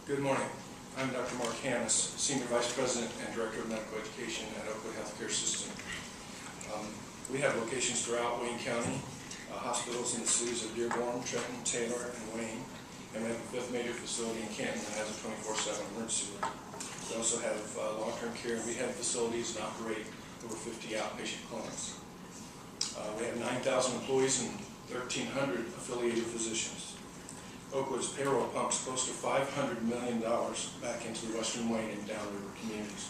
Good morning. I'm Dr. Mark Hannis, Senior Vice President and Director of Medical Education at Oakwood Healthcare System. We have locations throughout Wayne County, hospitals in the cities of Dearborn, Trenton, Taylor, and Wayne, and we have a fifth major facility in Canton that has a 24/7 emergency room. We also have long-term care and rehab facilities and operate over 50 outpatient clinics. We have 9,000 employees and 1,300 affiliated physicians. Oakwood's payroll pumps close to $500 million back into the Western Wayne and downriver communities.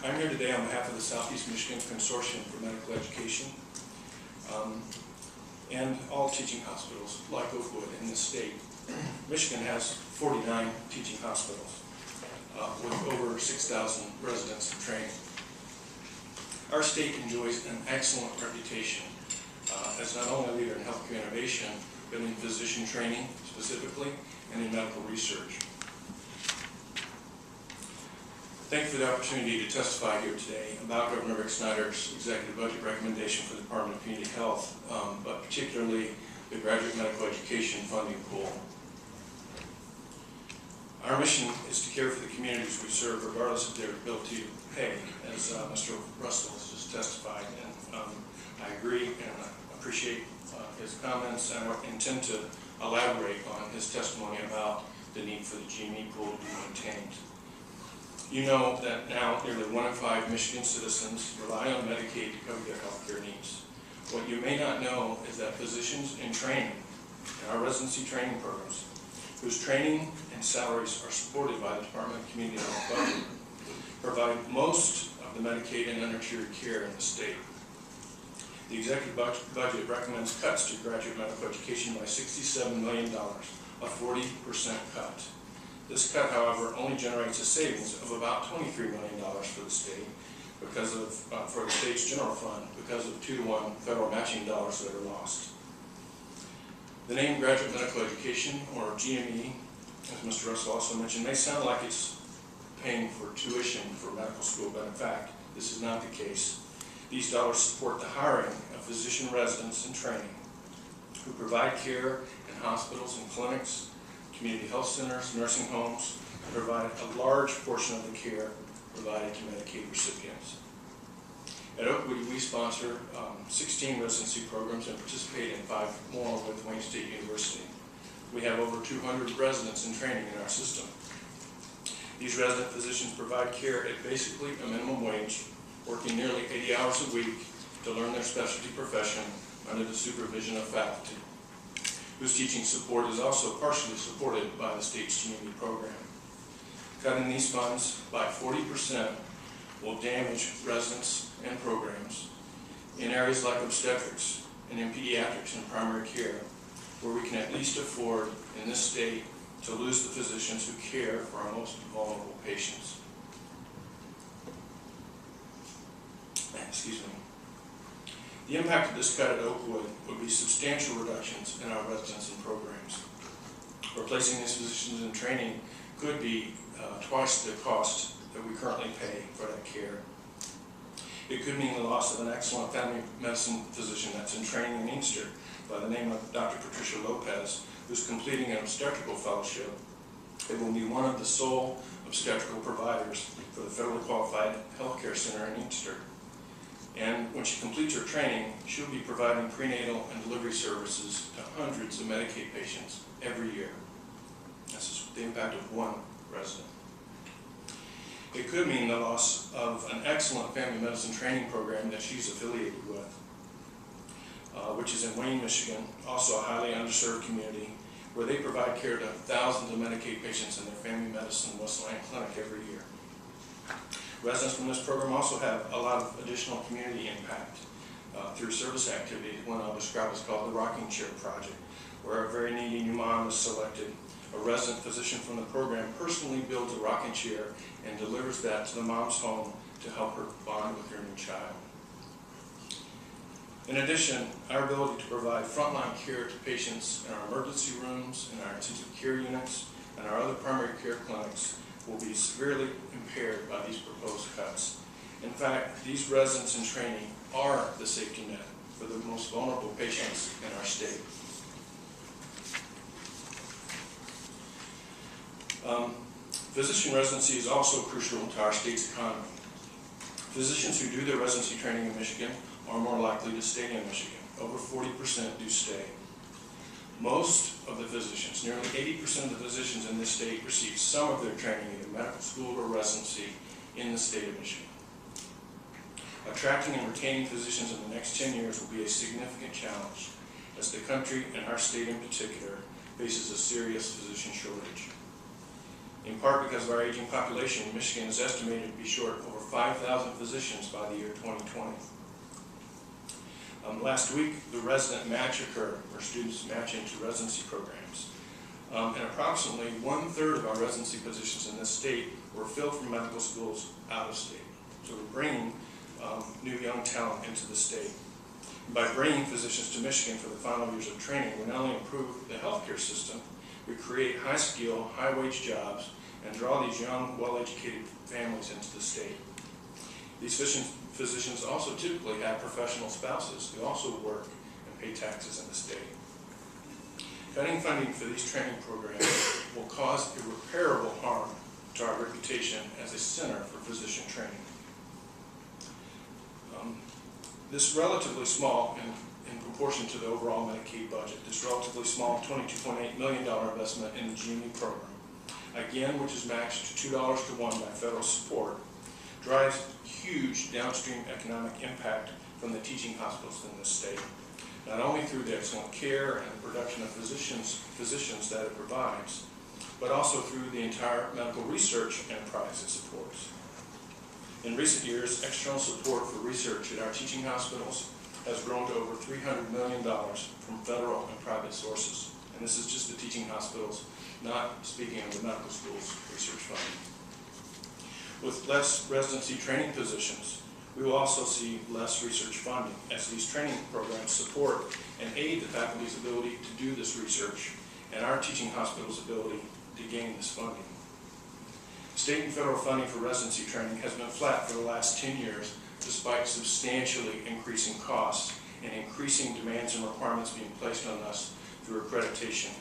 I'm here today on behalf of the Southeast Michigan Consortium for Medical Education and all teaching hospitals like Oakwood in this state. Michigan has 49 teaching hospitals with over 6,000 residents in training. Our state enjoys an excellent reputation as not only a leader in healthcare innovation, but in physician training specifically, and in medical research. Thank you for the opportunity to testify here today about Governor Rick Snyder's executive budget recommendation for the Department of Community Health, but particularly the Graduate Medical Education Funding Pool. Our mission is to care for the communities we serve regardless of their ability to pay, as Mr. Russell has just testified, and I agree and appreciate his comments, and I intend to elaborate on his testimony about the need for the GME pool to be maintained. You know that now nearly 1 in 5 Michigan citizens rely on Medicaid to cover their health care needs. What you may not know is that physicians in training, in our residency training programs, whose training and salaries are supported by the Department of Community Health budget, provide most of the Medicaid and undertiered care in the state. The executive budget recommends cuts to graduate medical education by $67 million, a 40% cut. This cut, however, only generates a savings of about $23 million for the state because of for the state's general fund because of 2-to-1 federal matching dollars that are lost. The name Graduate Medical Education, or GME, as Mr. Russell also mentioned, may sound like it's paying for tuition for medical school, but in fact, this is not the case. These dollars support the hiring of physician residents in training who provide care in hospitals and clinics, community health centers, nursing homes, and provide a large portion of the care provided to Medicaid recipients. At Oakwood, we sponsor 16 residency programs and participate in 5 more with Wayne State University. We have over 200 residents in training in our system. These resident physicians provide care at basically a minimum wage, working nearly 80 hours a week to learn their specialty profession under the supervision of faculty, whose teaching support is also partially supported by the state's GME program. Cutting these funds by 40% will damage residents and programs in areas like obstetrics and in pediatrics and primary care, where we can at least afford in this state to lose the physicians who care for our most vulnerable patients. Excuse me. The impact of this cut at Oakwood would be substantial reductions in our residency programs. Replacing these physicians in training could be twice the cost that we currently pay for that care. It could mean the loss of an excellent family medicine physician that's in training in Inkster by the name of Dr. Patricia Lopez, who's completing an obstetrical fellowship. It will be one of the sole obstetrical providers for the federally qualified healthcare center in Inkster. And when she completes her training, she'll be providing prenatal and delivery services to hundreds of Medicaid patients every year. This is the impact of one resident. It could mean the loss of an excellent family medicine training program that she's affiliated with, which is in Wayne, Michigan, also a highly underserved community, where they provide care to thousands of Medicaid patients in their family medicine Westland clinic every year. Residents from this program also have a lot of additional community impact through service activities. One I'll describe is called the Rocking Chair Project, where a very needy new mom is selected. A resident physician from the program personally builds a rocking chair and delivers that to the mom's home to help her bond with her new child. In addition, our ability to provide frontline care to patients in our emergency rooms, in our intensive care units, and our other primary care clinics will be severely impaired by these proposed cuts. In fact, these residents in training are the safety net for the most vulnerable patients in our state. Physician residency is also crucial to our state's economy. Physicians who do their residency training in Michigan are more likely to stay in Michigan. Over 40% do stay. Most of the physicians, nearly 80% of the physicians in this state, receive some of their training in medical school or residency in the state of Michigan. Attracting and retaining physicians in the next 10 years will be a significant challenge, as the country, and our state in particular, faces a serious physician shortage. In part because of our aging population, Michigan is estimated to be short over 5,000 physicians by the year 2020. Last week, the resident match occurred, where students match into residency programs. And approximately 1/3 of our residency positions in this state were filled from medical schools out of state. So we're bringing new young talent into the state. By bringing physicians to Michigan for the final years of training, we not only improve the healthcare system, we create high-skill, high-wage jobs and draw these young, well-educated families into the state. These physicians also typically have professional spouses who also work and pay taxes in the state. Cutting funding for these training programs will cause irreparable harm to our reputation as a center for physician training. This relatively small, in proportion to the overall Medicaid budget, this relatively small $22.8 million investment in the GME program, again, which is matched $2 to 1 by federal support, drives huge downstream economic impact from the teaching hospitals in this state, not only through the excellent care and the production of physicians that it provides, but also through the entire medical research enterprise it supports. In recent years, external support for research at our teaching hospitals has grown to over $300 million from federal and private sources. And this is just the teaching hospitals, not speaking of the medical schools research funding. With less residency training positions, we will also see less research funding, as these training programs support and aid the faculty's ability to do this research and our teaching hospitals' ability to gain this funding. State and federal funding for residency training has been flat for the last 10 years, despite substantially increasing costs and increasing demands and requirements being placed on us through accreditation.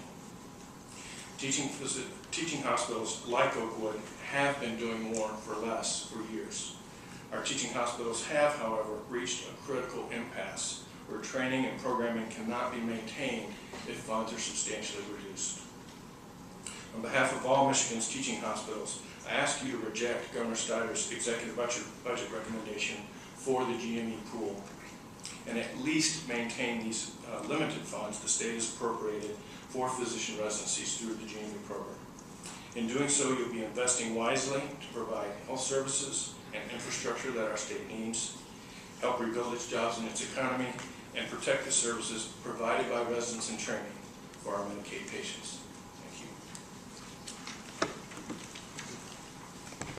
Teaching hospitals like Oakwood have been doing more for less for years. Our teaching hospitals have, however, reached a critical impasse where training and programming cannot be maintained if funds are substantially reduced. On behalf of all Michigan's teaching hospitals, I ask you to reject Governor Snyder's executive budget recommendation for the GME pool and at least maintain these limited funds the state has appropriated for physician residencies through the GME program. In doing so, you'll be investing wisely to provide health services and infrastructure that our state needs, help rebuild its jobs and its economy, and protect the services provided by residents in training for our Medicaid patients.